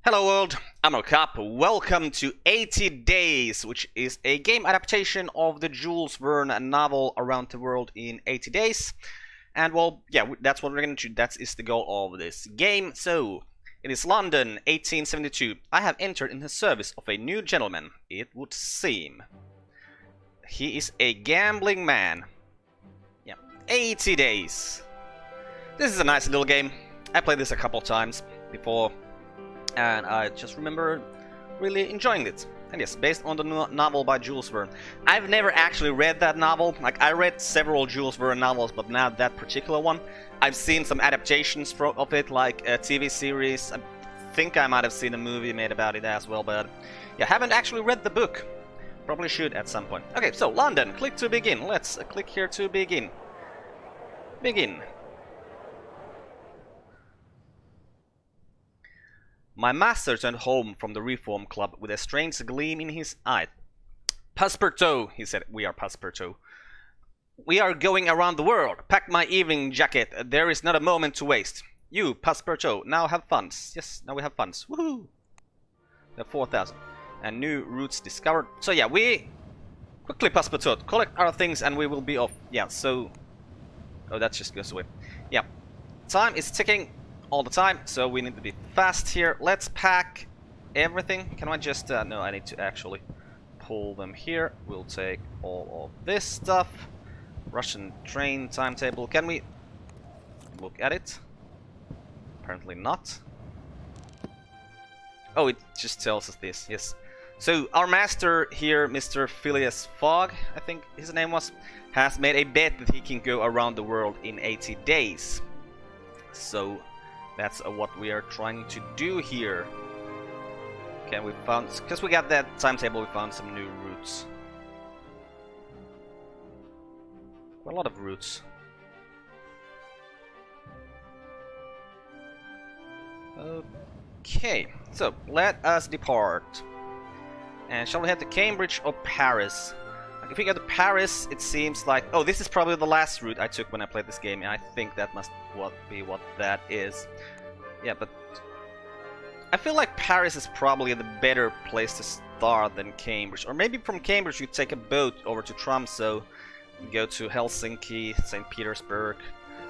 Hello world, I'm Carp. Welcome to 80 Days, which is a game adaptation of the Jules Verne novel Around the World in 80 Days. And well, yeah, that's what we're going to do. That is the goal of this game. So, it is London, 1872. I have entered in the service of a new gentleman, it would seem. He is a gambling man. Yeah, 80 Days. This is a nice little game. I played this a couple of times before, and I just remember really enjoying it. And yes, based on the novel by Jules Verne. I've never actually read that novel. Like, I read several Jules Verne novels, but not that particular one. I've seen some adaptations of it, like a TV series. I think I might have seen a movie made about it as well, but yeah, haven't actually read the book. Probably should at some point. Okay, so London, click to begin. Let's click here to begin. Begin. My master returned home from the Reform Club with a strange gleam in his eye. Passepartout, he said. We are Passepartout. We are going around the world. Pack my evening jacket. There is not a moment to waste. You, Passepartout, now have funds. Yes, now we have funds. Woohoo! We have 4,000. And new routes discovered. So yeah, we quickly, Passepartout, collect our things and we will be off. Yeah, so... Oh, that just goes away. Yeah. Time is ticking all the time, so we need to be fast here. Let's pack everything. Can I just... no, I need to actually pull them here. We'll take all of this stuff. Russian train timetable. Can we look at it? Apparently not. Oh, it just tells us this. Yes. So, our master here, Mr. Phileas Fogg, I think his name was, has made a bet that he can go around the world in 80 days. So, that's what we are trying to do here. Okay, we found... Because we got that timetable, we found some new routes. Quite a lot of routes. Okay, so let us depart. And shall we head to Cambridge or Paris? Like, if we go to Paris, it seems like... Oh, this is probably the last route I took when I played this game, and I think that must be what that is. Yeah, but... I feel like Paris is probably the better place to start than Cambridge. Or maybe from Cambridge you take a boat over to Tromsø, go to Helsinki, St. Petersburg.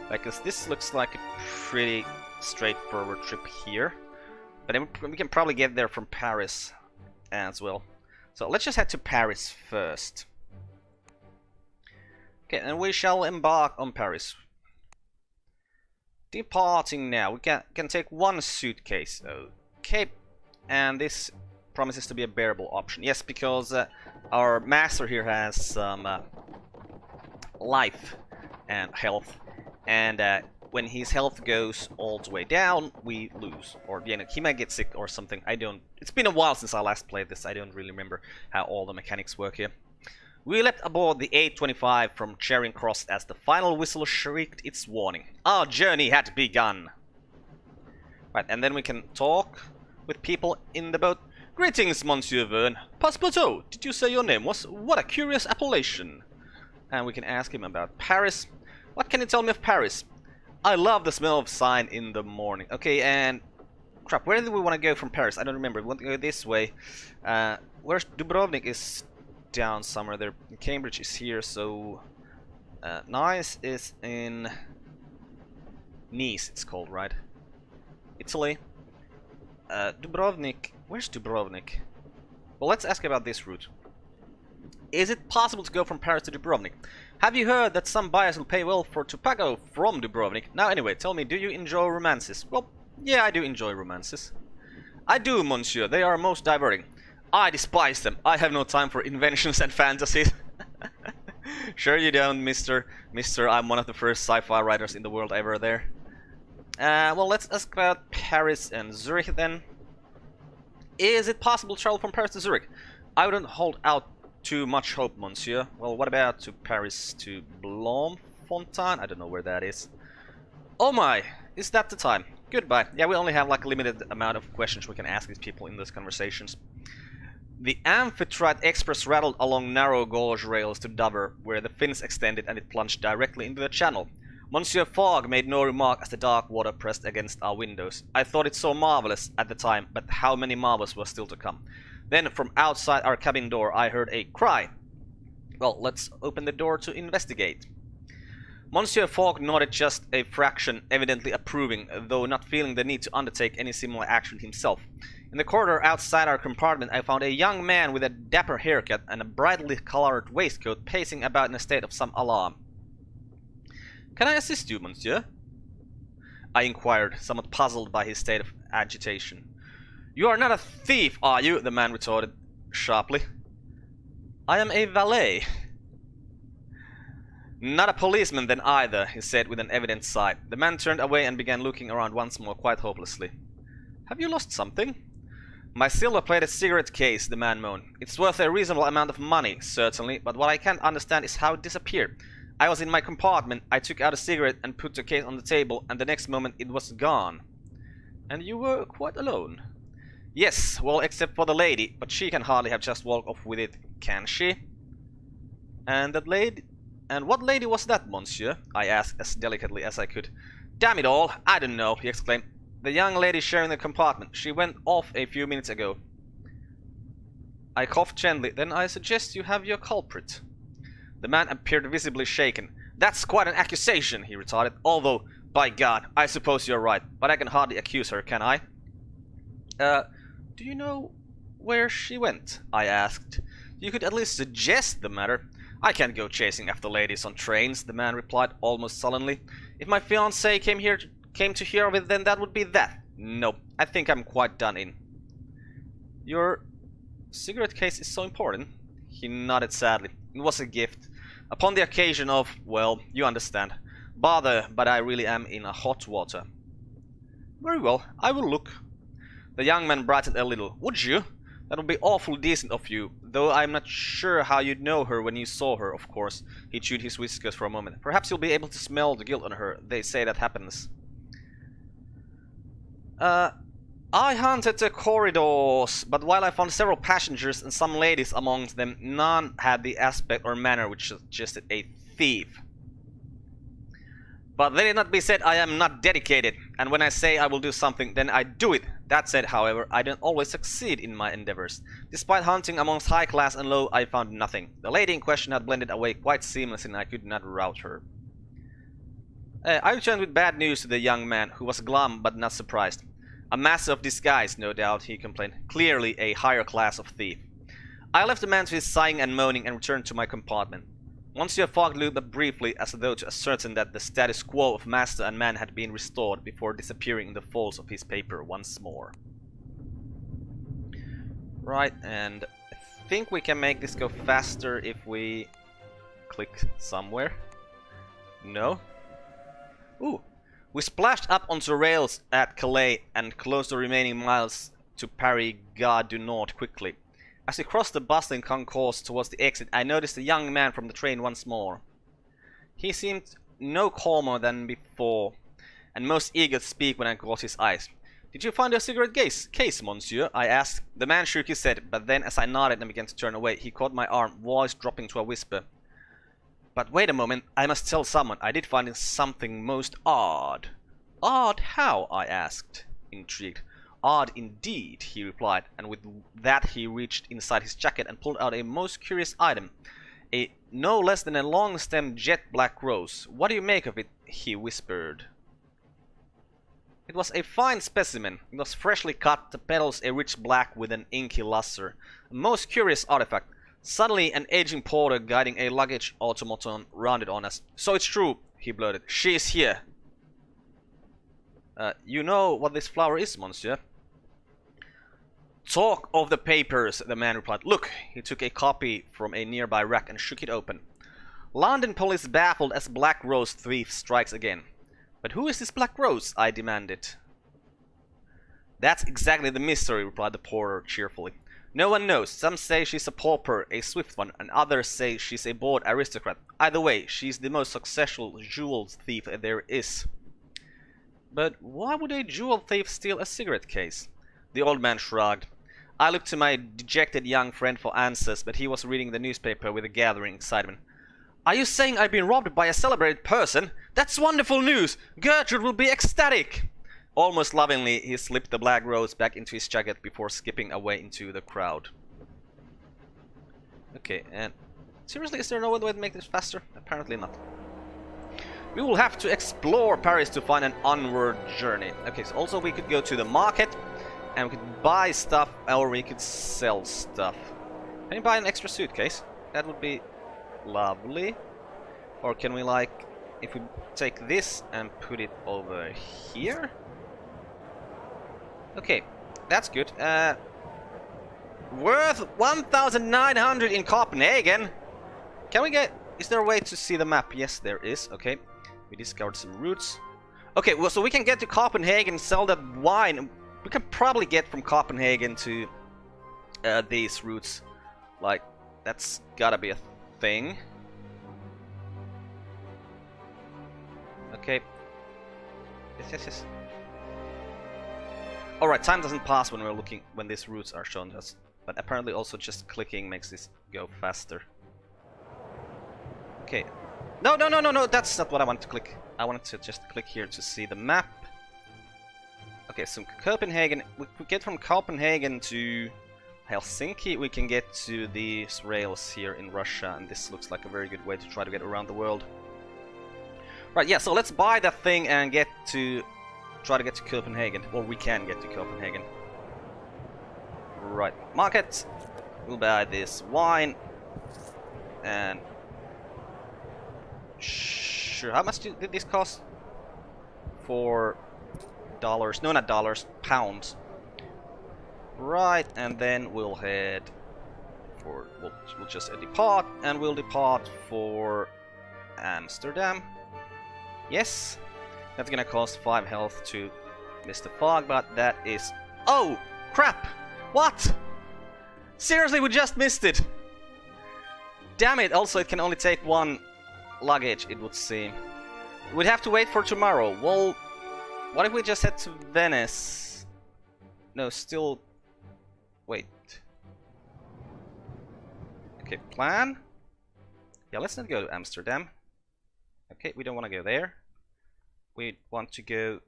Because this looks like a pretty straightforward trip here. But then we can probably get there from Paris as well. So let's just head to Paris first. Okay, and we shall embark on Paris. Departing now. We can take one suitcase. Okay, and this promises to be a bearable option. Yes, because our master here has some life and health, and when his health goes all the way down, we lose. Or, you know, he might get sick or something. I don't... It's been a while since I last played this. I don't really remember how all the mechanics work here. We leapt aboard the 825 from Charing Cross as the final whistle shrieked its warning. Our journey had begun. Right, and then we can talk with people in the boat. Greetings, Monsieur Verne. Passepartout, did you say your name was? What a curious appellation. And we can ask him about Paris. What can you tell me of Paris? I love the smell of sign in the morning. Okay, and... Crap, where do we want to go from Paris? I don't remember. We want to go this way. Where's Dubrovnik is down somewhere there. Cambridge is here, so... Nice is in... Nice, it's called, right? Italy. Dubrovnik... Where's Dubrovnik? Well, let's ask about this route. Is it possible to go from Paris to Dubrovnik? Have you heard that some buyers will pay well for tobacco from Dubrovnik? Now anyway, tell me, do you enjoy romances? Well, yeah, I do enjoy romances. I do, monsieur. They are most diverting. I despise them. I have no time for inventions and fantasies. Sure you don't, mister. I'm one of the first sci-fi writers in the world ever there. Well, let's ask about Paris and Zurich then. Is it possible to travel from Paris to Zurich? I wouldn't hold out too much hope, monsieur. Well, what about to Paris to Bloemfontein? I don't know where that is. Oh my, is that the time? Goodbye. Yeah, we only have like a limited amount of questions we can ask these people in these conversations. The Amphitrite Express rattled along narrow gauge rails to Dover, where the fins extended and it plunged directly into the channel. Monsieur Fogg made no remark as the dark water pressed against our windows. I thought it so marvelous at the time, but how many marvels were still to come. Then, from outside our cabin door, I heard a cry. Well, let's open the door to investigate. Monsieur Fogg nodded just a fraction, evidently approving, though not feeling the need to undertake any similar action himself. In the corridor outside our compartment, I found a young man with a dapper haircut and a brightly colored waistcoat pacing about in a state of some alarm. "Can I assist you, monsieur?" I inquired, somewhat puzzled by his state of agitation. "You are not a thief, are you?" the man retorted sharply. "I am a valet." "Not a policeman then either," he said with an evident sigh. The man turned away and began looking around once more, quite hopelessly. "Have you lost something?" "My silver-plated cigarette case," the man moaned. "It's worth a reasonable amount of money, certainly, but what I can't understand is how it disappeared. I was in my compartment, I took out a cigarette and put the case on the table, and the next moment it was gone." "And you were quite alone?" "Yes, well, except for the lady, but she can hardly have just walked off with it, can she?" "And that lady? And what lady was that, monsieur?" I asked as delicately as I could. "Damn it all, I don't know," he exclaimed. "The young lady sharing the compartment. She went off a few minutes ago." I coughed gently. "Then I suggest you have your culprit." The man appeared visibly shaken. "That's quite an accusation," he retorted, "although, by God, I suppose you're right, but I can hardly accuse her, can I?" Do you know where she went?" I asked. "You could at least suggest the matter." "I can't go chasing after ladies on trains," the man replied almost sullenly. "If my fiancée came to hear of it, then that would be that. No, I think I'm quite done in." "Your cigarette case is so important?" He nodded sadly. "It was a gift. Upon the occasion of, well, you understand. Bother, but I really am in a hot water." "Very well, I will look." The young man brightened a little. "Would you? That would be awfully decent of you, though I'm not sure how you'd know her when you saw her, of course." He chewed his whiskers for a moment. "Perhaps you'll be able to smell the guilt on her. They say that happens." I hunted the corridors, but while I found several passengers and some ladies amongst them, none had the aspect or manner which suggested a thief. But let it not be said I am not dedicated, and when I say I will do something, then I do it. That said, however, I don't always succeed in my endeavors. Despite hunting amongst high class and low, I found nothing. The lady in question had blended away quite seamlessly and I could not rout her. I returned with bad news to the young man, who was glum but not surprised. "A master of disguise, no doubt," he complained. "Clearly a higher class of thief." I left the man to his sighing and moaning and returned to my compartment. Monsieur Fogg looked up briefly as though to ascertain that the status quo of master and man had been restored before disappearing in the folds of his paper once more. Right, and I think we can make this go faster if we click somewhere. No? Ooh! We splashed up onto rails at Calais and closed the remaining miles to Paris-Gare du Nord quickly. As we crossed the bustling concourse towards the exit, I noticed the young man from the train once more. He seemed no calmer than before, and most eager to speak when I caught his eyes. "Did you find your cigarette case, monsieur?" I asked. The man shook his head, but then as I nodded and began to turn away, he caught my arm, voice dropping to a whisper. "But wait a moment, I must tell someone. I did find something most odd." "Odd how?" I asked, intrigued. "Odd indeed," he replied, and with that he reached inside his jacket and pulled out a most curious item. A no less than a long-stemmed jet black rose. "What do you make of it?" he whispered. It was a fine specimen. It was freshly cut, the petals a rich black with an inky luster. A most curious artifact. Suddenly an aging porter guiding a luggage automaton rounded on us. "So it's true," he blurted. "She is here." You know what this flower is, monsieur?" "Talk of the papers," the man replied. "Look." He took a copy from a nearby rack and shook it open. "London police baffled as Black Rose thief strikes again." "But who is this Black Rose?" I demanded. "That's exactly the mystery," replied the porter cheerfully. "No one knows. Some say she's a pauper, a swift one, and others say she's a bored aristocrat. Either way, she's the most successful jewel thief there is." "But why would a jewel thief steal a cigarette case?" The old man shrugged. I looked to my dejected young friend for answers, but he was reading the newspaper with a gathering excitement. Are you saying I've been robbed by a celebrated person? That's wonderful news! Gertrude will be ecstatic! Almost lovingly, he slipped the black rose back into his jacket before skipping away into the crowd. Okay, and seriously, is there no way to make this faster? Apparently not. We will have to explore Paris to find an onward journey. Okay, so also we could go to the market and we could buy stuff, or we could sell stuff. Can you buy an extra suitcase? That would be lovely. Or can we, like, if we take this and put it over here? Okay, that's good. Worth 1,900 in Copenhagen. Can we get... Is there a way to see the map? Yes, there is. Okay. We discovered some routes. Okay, well, so we can get to Copenhagen, sell that wine. We can probably get from Copenhagen to these routes. Like, that's gotta be a thing. Okay. Yes. Alright, time doesn't pass when we're looking, when these routes are shown to us. But apparently also just clicking makes this go faster. Okay. No, that's not what I want to click. I wanted to just click here to see the map. Okay, so Copenhagen, we get from Copenhagen to Helsinki, we can get to these rails here in Russia, and this looks like a very good way to try to get around the world. Right, yeah, so let's buy that thing and try to get to Copenhagen. Well, we can get to Copenhagen. Right, market. We'll buy this wine. And... Sure, how much did this cost? $4. No, not dollars. Pounds. Right, and then we'll head for... We'll just depart. And we'll depart for Amsterdam. Yes. That's gonna cost 5 health to Mr. Fog, but that is... Oh! Crap! What? Seriously, we just missed it! Damn it, also it can only take 1 luggage, it would seem. We'd have to wait for tomorrow. Well, what if we just head to Venice? No, still... Wait. Okay, plan? Yeah, let's not go to Amsterdam. Okay, we don't want to go there. We want to go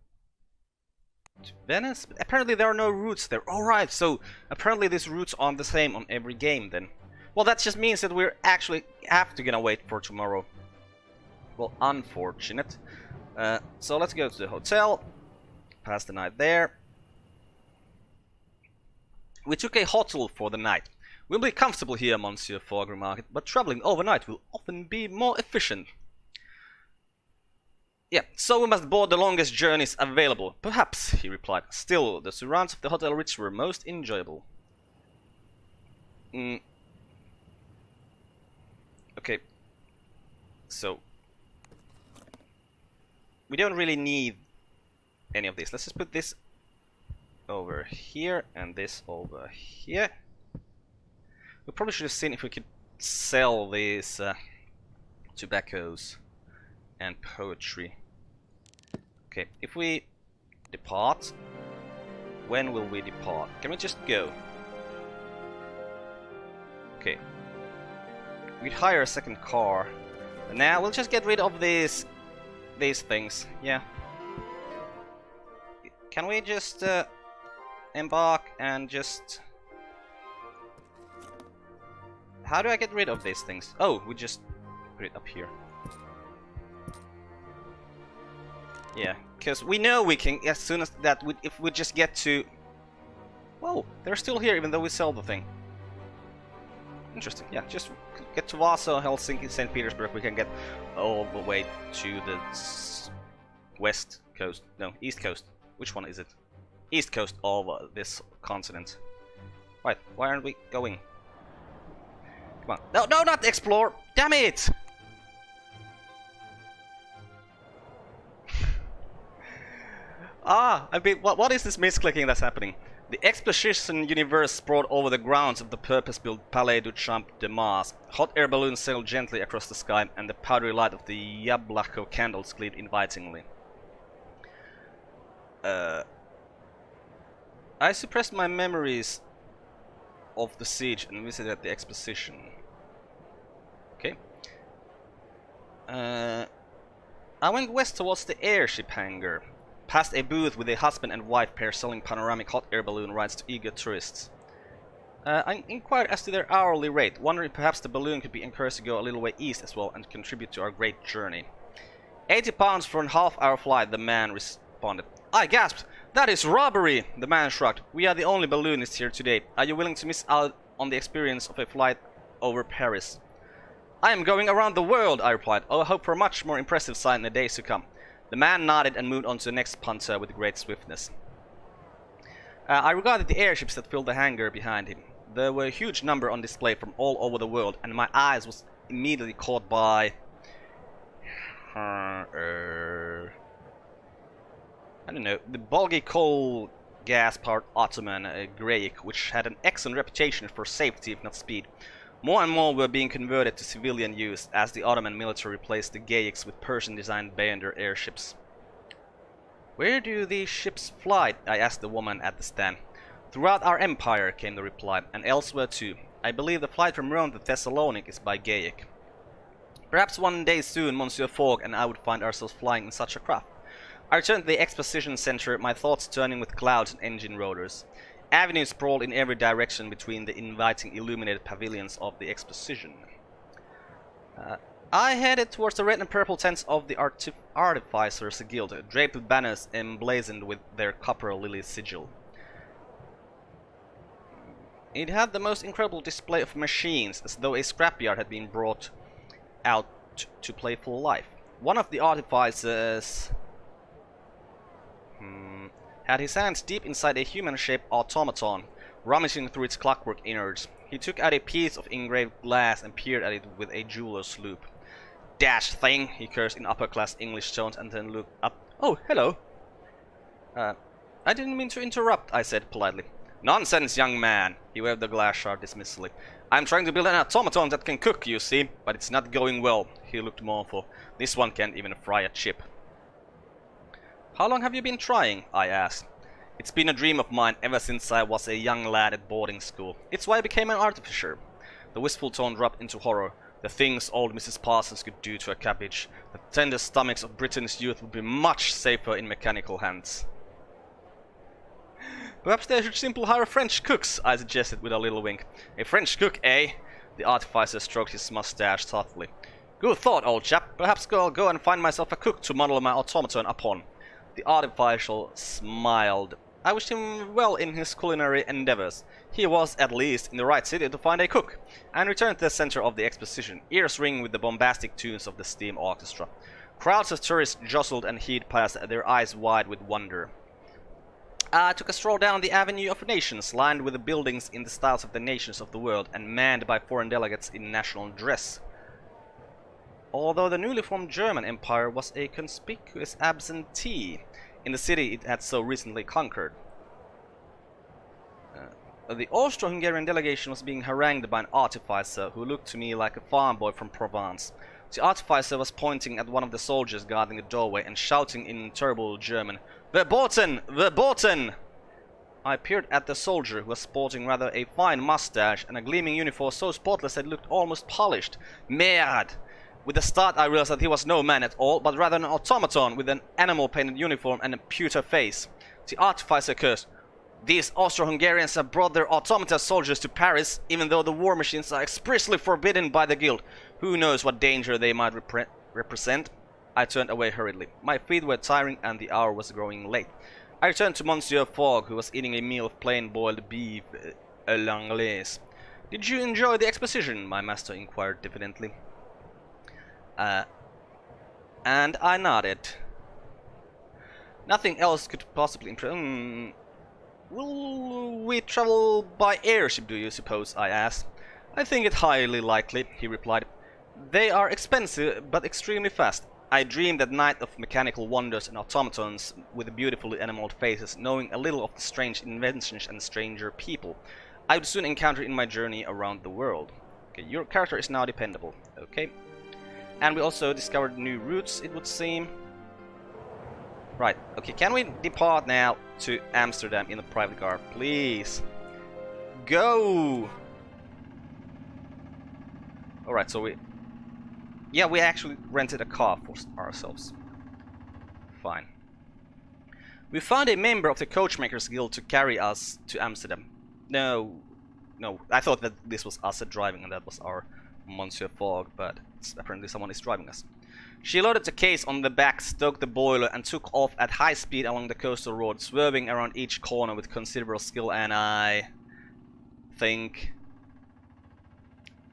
to Venice. But apparently there are no routes there. Alright, so apparently these routes aren't the same on every game then. Well, that just means that we're actually have to gonna wait for tomorrow. Well, unfortunate. So let's go to the hotel. Pass the night there. We took a hotel for the night. We'll be comfortable here, Monsieur Fogg remarked, but traveling overnight will often be more efficient. Yeah, so we must board the longest journeys available. Perhaps, he replied. Still, the surrounds of the Hotel Ritz were most enjoyable. Okay. So... we don't really need any of this. Let's just put this over here and this over here. We probably should have seen if we could sell these tobaccos and poetry. Okay, if we depart, when will we depart? Can we just go? Okay. We'd hire a second car. But now we'll just get rid of these things. Yeah. Can we just embark and just... How do I get rid of these things? Oh, we just put it up here. Yeah, because we know we can, as soon as that, if we just get to... Whoa, they're still here even though we sell the thing. Interesting, yeah, just get to Warsaw, Helsinki, St. Petersburg, we can get all the way to the west coast, no, east coast. Which one is it? East coast of this continent. Right, why aren't we going? Come on. No, no, not explore! Damn it! I mean, what is this misclicking that's happening? The exposition universe sprawled over the grounds of the purpose-built Palais du Champ de Mars. Hot air balloons sailed gently across the sky, and the powdery light of the Yablako candles gleamed invitingly. I suppressed my memories of the siege and visited the exposition. Okay. I went west towards the airship hangar, past a booth with a husband and wife pair selling panoramic hot air balloon rides to eager tourists. I inquired as to their hourly rate, wondering perhaps the balloon could be encouraged to go a little way east as well and contribute to our great journey. 80 pounds for a half-hour flight, the man responded. I gasped. That is robbery! The man shrugged. We are the only balloonists here today. Are you willing to miss out on the experience of a flight over Paris? I am going around the world, I replied. I hope for a much more impressive sight in the days to come. The man nodded and moved on to the next punter with great swiftness. I regarded the airships that filled the hangar behind him. There were a huge number on display from all over the world, and my eyes was immediately caught by... I don't know, the bulky coal gas-powered Ottoman Greyik, which had an excellent reputation for safety if not speed. More and more were being converted to civilian use as the Ottoman military replaced the Geyiks with Persian-designed Bayender airships. Where do these ships fly? I asked the woman at the stand. Throughout our empire, came the reply, and elsewhere too. I believe the flight from Rome to Thessaloniki is by Geyik. Perhaps one day soon Monsieur Fogg and I would find ourselves flying in such a craft. I returned to the exposition center, my thoughts turning with clouds and engine rotors. Avenues sprawled in every direction between the inviting illuminated pavilions of the exposition. I headed towards the red and purple tents of the Artificers Guild, draped with banners emblazoned with their copper lily sigil. It had the most incredible display of machines, as though a scrapyard had been brought out to playful life. One of the artificers had his hands deep inside a human-shaped automaton, rummaging through its clockwork innards. He took out a piece of engraved glass and peered at it with a jeweler's loupe. "Dashed thing!" he cursed in upper-class English tones and then looked up. "Oh, hello." I didn't mean to interrupt," I said politely. "Nonsense, young man!" He waved the glass shard dismissively. "I'm trying to build an automaton that can cook, you see, but it's not going well." He looked mournful. "This one can't even fry a chip." "How long have you been trying?" I asked. "It's been a dream of mine ever since I was a young lad at boarding school. It's why I became an artificer." The wistful tone dropped into horror. "The things old Mrs. Parsons could do to a cabbage. The tender stomachs of Britain's youth would be much safer in mechanical hands." "Perhaps they should simply hire French cooks," I suggested with a little wink. "A French cook, eh?" The artificer stroked his mustache thoughtfully. "Good thought, old chap. Perhaps I'll go and find myself a cook to model my automaton upon." The artificer smiled. I wished him well in his culinary endeavors. He was, at least, in the right city to find a cook, and returned to the center of the exposition, ears ringing with the bombastic tunes of the steam orchestra. Crowds of tourists jostled and heaved past, their eyes wide with wonder. I took a stroll down the Avenue of Nations, lined with the buildings in the styles of the nations of the world, and manned by foreign delegates in national dress. Although the newly formed German Empire was a conspicuous absentee in the city it had so recently conquered. The Austro-Hungarian delegation was being harangued by an artificer who looked to me like a farm boy from Provence. The artificer was pointing at one of the soldiers guarding the doorway and shouting in terrible German, "Verboten! Verboten!" I peered at the soldier, who was sporting rather a fine mustache and a gleaming uniform so spotless that it looked almost polished. Merde! With a start I realized that he was no man at all, but rather an automaton with an animal-painted uniform and a pewter face. The artificer cursed. "These Austro-Hungarians have brought their automata soldiers to Paris, even though the war machines are expressly forbidden by the guild. Who knows what danger they might represent?" I turned away hurriedly. My feet were tiring and the hour was growing late. I returned to Monsieur Fogg, who was eating a meal of plain boiled beef à l'anglaise. "Did you enjoy the exposition?" my master inquired diffidently. And I nodded. Nothing else could possibly impress. "Will we travel by airship, do you suppose?" I asked. "I think it highly likely," he replied. "They are expensive, but extremely fast. I dreamed at night of mechanical wonders and automatons with beautifully enameled faces, knowing a little of the strange inventions and stranger people I would soon encounter in my journey around the world." Okay, your character is now dependable. Okay. And we also discovered new routes, it would seem. Right, okay, can we depart now to Amsterdam in a private car, please? Go! Alright, so Yeah, we actually rented a car for ourselves. Fine. We found a member of the Coachmakers Guild to carry us to Amsterdam. No, I thought that this was us driving and that was our Monsieur Fogg, but apparently someone is driving us. She loaded the case on the back, stoked the boiler, and took off at high speed along the coastal road, swerving around each corner with considerable skill and I think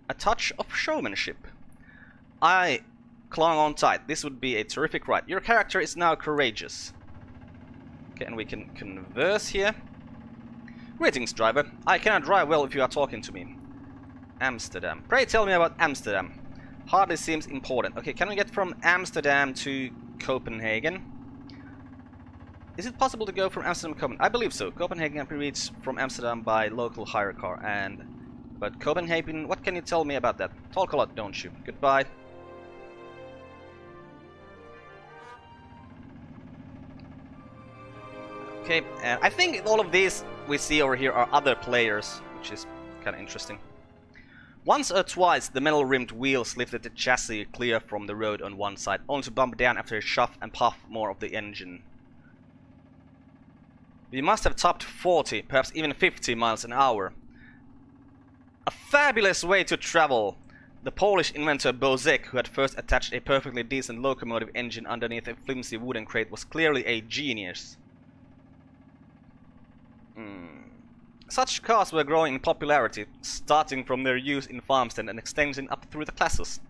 a touch of showmanship. I clung on tight. This would be a terrific ride. Your character is now courageous. Okay, and we can converse here. Greetings, driver. I cannot drive well if you are talking to me. Amsterdam. Pray tell me about Amsterdam. Hardly seems important. Okay, can we get from Amsterdam to Copenhagen? Is it possible to go from Amsterdam to Copenhagen? I believe so. Copenhagen can be reached from Amsterdam by local hire car. But Copenhagen, what can you tell me about that? Talk a lot, don't you? Goodbye. Okay, and I think all of these we see over here are other players, which is kind of interesting. Once or twice, the metal-rimmed wheels lifted the chassis clear from the road on one side, only to bump down after a shove and puff more of the engine. We must have topped 40, perhaps even 50 miles an hour. A fabulous way to travel! The Polish inventor Bozek, who had first attached a perfectly decent locomotive engine underneath a flimsy wooden crate, was clearly a genius. Such cars were growing in popularity, starting from their use in farmstead and extending up through the classes.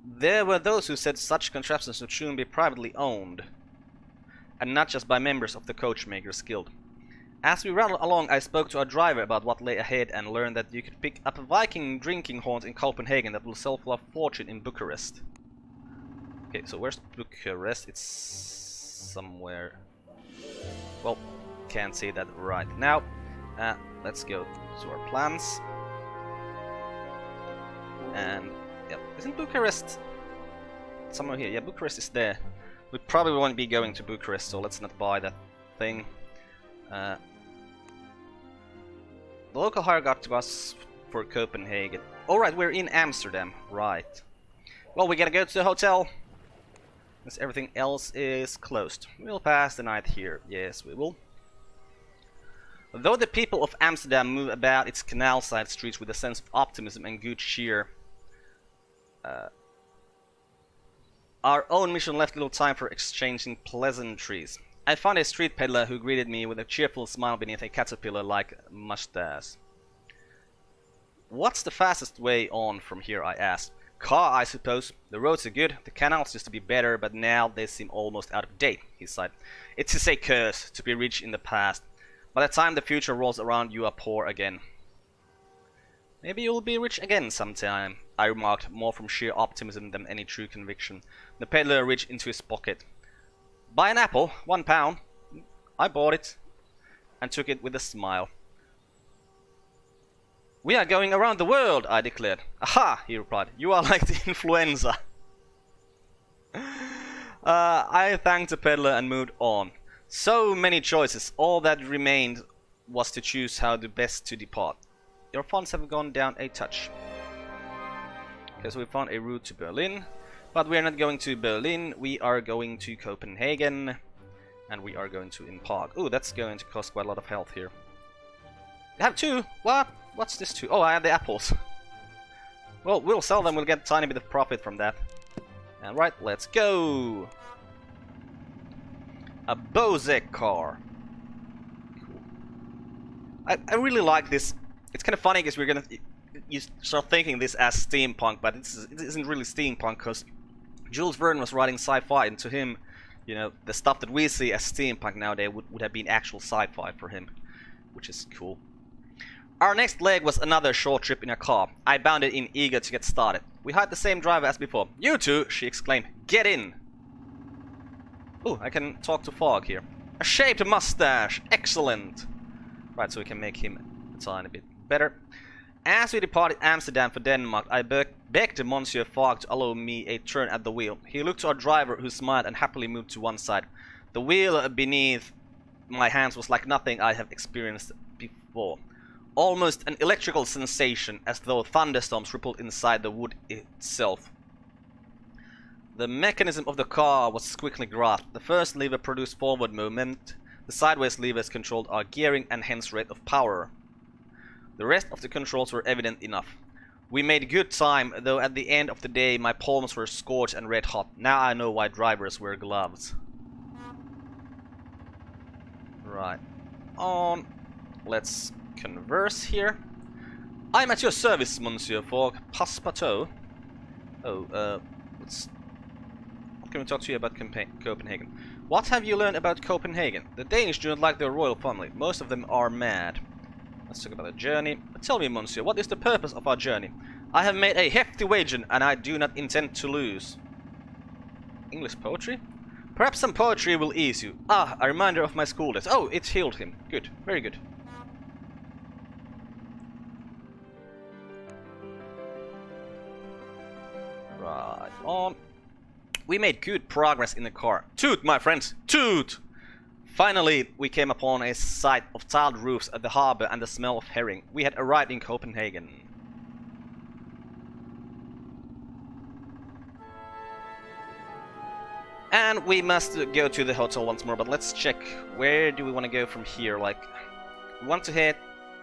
There were those who said such contraptions would soon be privately owned, and not just by members of the Coachmakers Guild. As we rattled along, I spoke to our driver about what lay ahead and learned that you could pick up Viking drinking horns in Copenhagen that will sell for a fortune in Bucharest. Okay, so where's Bucharest? It's somewhere. Well, can't see that right now. Let's go to our plans. And yeah, isn't Bucharest somewhere here? Yeah, Bucharest is there. We probably won't be going to Bucharest, so let's not buy that thing. The local hire got to us for Copenhagen. Alright, we're in Amsterdam. Right. Well, we gotta go to the hotel. Since everything else is closed. We'll pass the night here. Yes, we will. Though the people of Amsterdam move about its canal-side streets with a sense of optimism and good cheer, our own mission left little time for exchanging pleasantries. I found a street peddler who greeted me with a cheerful smile beneath a caterpillar-like mustache. What's the fastest way on from here, I asked. Car, I suppose. The roads are good, the canals used to be better, but now they seem almost out of date, he sighed. It is a curse to be rich in the past. By the time the future rolls around, you are poor again. Maybe you'll be rich again sometime, I remarked, more from sheer optimism than any true conviction. The peddler reached into his pocket. Buy an apple, £1. I bought it, and took it with a smile. We are going around the world, I declared. Aha, he replied. You are like the influenza. I thanked the peddler and moved on. So many choices. All that remained was to choose how the best to depart. Your funds have gone down a touch. Okay, so we found a route to Berlin. But we are not going to Berlin. We are going to Copenhagen. And we are going to Inkle. Ooh, that's going to cost quite a lot of health here. I have two? What? What's this two? Oh, I have the apples. Well, we'll sell them, we'll get a tiny bit of profit from that. And right, let's go! A Bozek car. Cool. I really like this. It's kind of funny because we're gonna... You start thinking this as steampunk, but it isn't really steampunk because Jules Verne was writing sci-fi, and to him, you know, the stuff that we see as steampunk nowadays would have been actual sci-fi for him, which is cool. Our next leg was another short trip in a car. I bounded in, eager to get started. We hired the same driver as before. You two, she exclaimed. Get in! Ooh, I can talk to Fogg here. A shaved mustache! Excellent! Right, so we can make him a tiny bit better. As we departed Amsterdam for Denmark, I begged Monsieur Fogg to allow me a turn at the wheel. He looked to our driver, who smiled and happily moved to one side. The wheel beneath my hands was like nothing I have experienced before. Almost an electrical sensation, as though thunderstorms rippled inside the wood itself. The mechanism of the car was quickly grasped. The first lever produced forward movement. The sideways levers controlled our gearing and hence rate of power. The rest of the controls were evident enough. We made good time, though at the end of the day my palms were scorched and red hot. Now I know why drivers wear gloves. Right. On. Let's converse here. I'm at your service, Monsieur Fogg. Passepartout. Oh, what can we talk to you about Copenhagen? What have you learned about Copenhagen? The Danish do not like their royal family. Most of them are mad. Let's talk about the journey. Tell me, Monsieur, what is the purpose of our journey? I have made a hefty wager, and I do not intend to lose. English poetry? Perhaps some poetry will ease you. Ah, a reminder of my school days. Oh, it healed him. Good, very good. Right on. We made good progress in the car. Toot, my friends, toot! Finally, we came upon a sight of tiled roofs at the harbor and the smell of herring. We had arrived in Copenhagen. And we must go to the hotel once more, but let's check. Where do we want to go from here? Like, we want to head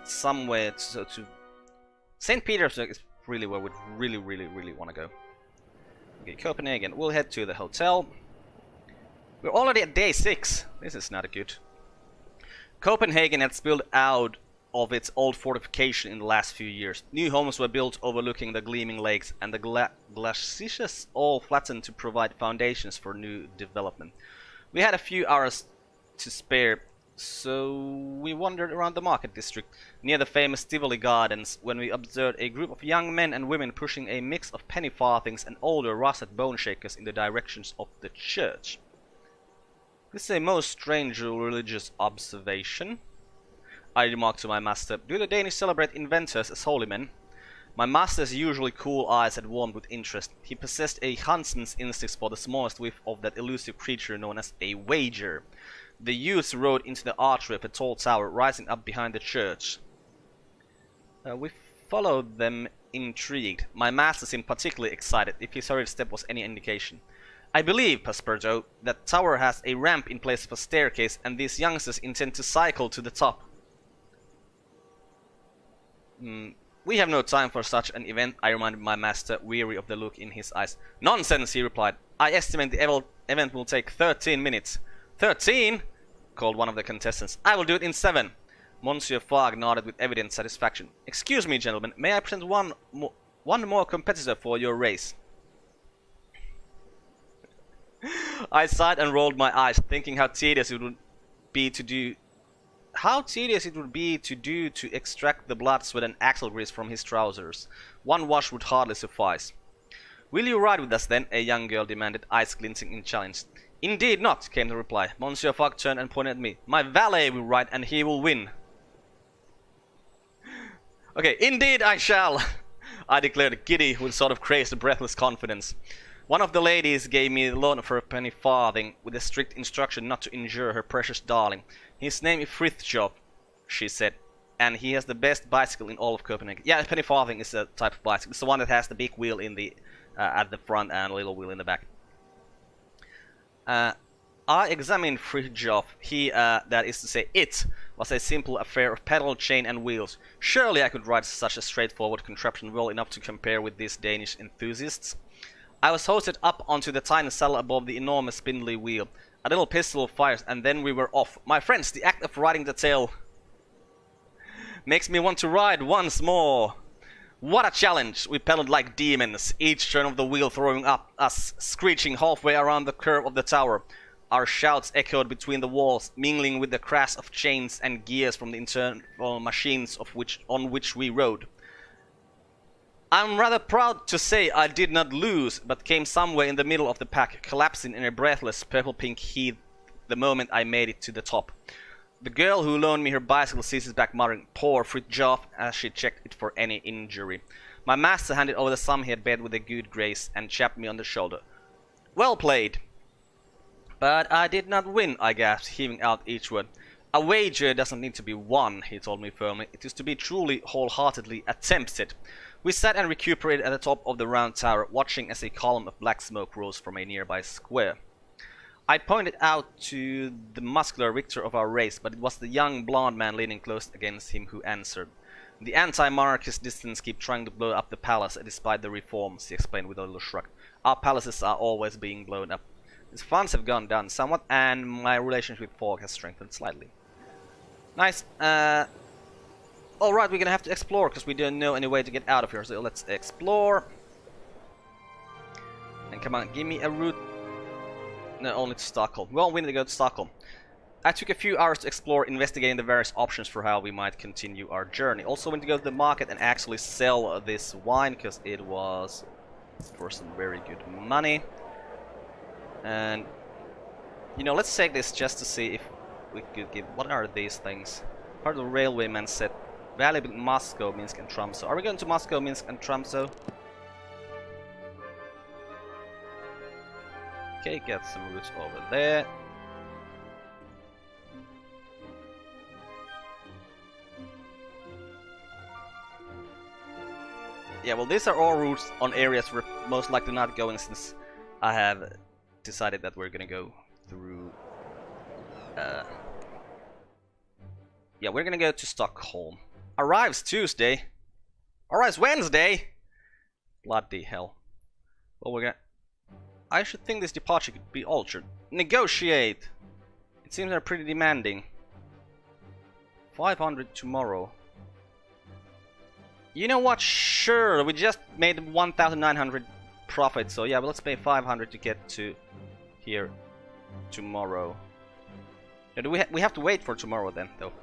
somewhere to St. Petersburg is really where we really want to go. Okay, Copenhagen. We'll head to the hotel. We're already at day 6. This is not good. Copenhagen had spilled out of its old fortification in the last few years. New homes were built overlooking the gleaming lakes, and the glaciers all flattened to provide foundations for new development. We had a few hours to spare, so we wandered around the market district near the famous Tivoli Gardens when we observed a group of young men and women pushing a mix of penny farthings and older rusted bone shakers in the directions of the church. This is a most strange religious observation, I remarked to my master. Do the Danish celebrate inventors as holy men? My master's usually cool eyes had warmed with interest. He possessed a huntsman's instinct for the smallest whiff of that elusive creature known as a wager. The youths rode into the archway of a tall tower rising up behind the church. We followed them intrigued. My master seemed particularly excited, if his hurried step was any indication. I believe, Passepartout, that tower has a ramp in place of a staircase, and these youngsters intend to cycle to the top. We have no time for such an event, I reminded my master, weary of the look in his eyes. Nonsense, he replied. I estimate the event will take 13 minutes. 13? Called one of the contestants. I will do it in 7. Monsieur Fogg nodded with evident satisfaction. Excuse me, gentlemen, may I present one more competitor for your race? I sighed and rolled my eyes, thinking how tedious it would be to extract the blood, sweat and axle grease from his trousers. One wash would hardly suffice. Will you ride with us then? A young girl demanded, eyes glinting in challenge. Indeed not, came the reply. Monsieur Fogg turned and pointed at me. My valet will ride and he will win. Okay, indeed I shall, I declared, giddy with sort of crazed breathless confidence. One of the ladies gave me the loan for a penny farthing, with a strict instruction not to injure her precious darling. His name is Frithjof, she said, and he has the best bicycle in all of Copenhagen. Yeah, a penny farthing is a type of bicycle. It's the one that has the big wheel in the at the front and a little wheel in the back. I examined Frithjof. He, that is to say, it was a simple affair of pedal, chain and wheels. Surely I could ride such a straightforward contraption well enough to compare with these Danish enthusiasts. I was hoisted up onto the tiny saddle above the enormous spindly wheel. A little pistol fires, and then we were off. My friends, the act of riding the tail makes me want to ride once more. What a challenge! We pedaled like demons, each turn of the wheel throwing up us, screeching halfway around the curve of the tower. Our shouts echoed between the walls, mingling with the crash of chains and gears from the internal machines on which we rode. I'm rather proud to say I did not lose, but came somewhere in the middle of the pack, collapsing in a breathless purple-pink heat the moment I made it to the top. The girl who loaned me her bicycle seizes back, muttering, "Poor Frithjof," as she checked it for any injury. My master handed over the sum he had bet with a good grace, and chapped me on the shoulder. Well played. But I did not win, I gasped, heaving out each word. A wager doesn't need to be won, he told me firmly. It is to be truly, wholeheartedly attempted. We sat and recuperated at the top of the round tower, watching as a column of black smoke rose from a nearby square. I pointed out to the muscular victor of our race, but it was the young blonde man leaning close against him who answered. The anti-monarchist dissidents keep trying to blow up the palace despite the reforms, he explained with a little shrug. Our palaces are always being blown up. His funds have gone down somewhat, and my relationship with Fogg has strengthened slightly. Nice. Alright, we're gonna have to explore, because we don't know any way to get out of here, so let's explore. And come on, give me a route. No, only to Stockholm. Well, we need to go to Stockholm. I took a few hours to explore, investigating the various options for how we might continue our journey. Also went to go to the market and actually sell this wine, because it was for some very good money. And, you know, let's take this just to see if we could give... What are these things? Part of the railwayman said, valuable in Moscow, Minsk and Tromsø. Are we going to Moscow, Minsk and Tromsø? Okay, get some routes over there. Yeah, well, these are all routes on areas we're most likely not going, since I have decided that we're gonna go through... yeah, we're gonna go to Stockholm. Arrives Tuesday. Arrives Wednesday! Bloody hell. Well, we're gonna... I should think this departure could be altered. Negotiate! It seems they're pretty demanding. 500 tomorrow. You know what? Sure, we just made 1,900 profit, so yeah, but let's pay 500 to get to here tomorrow. Yeah, we have to wait for tomorrow then, though.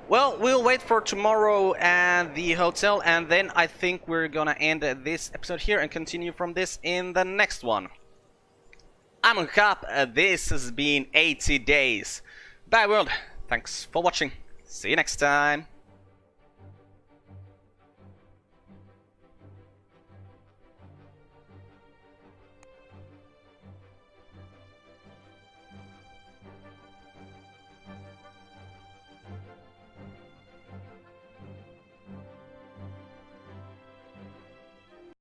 Well, we'll wait for tomorrow and the hotel, and then I think we're gonna end this episode here and continue from this in the next one. I'm Carp, this has been 80 Days. Bye world, thanks for watching, see you next time.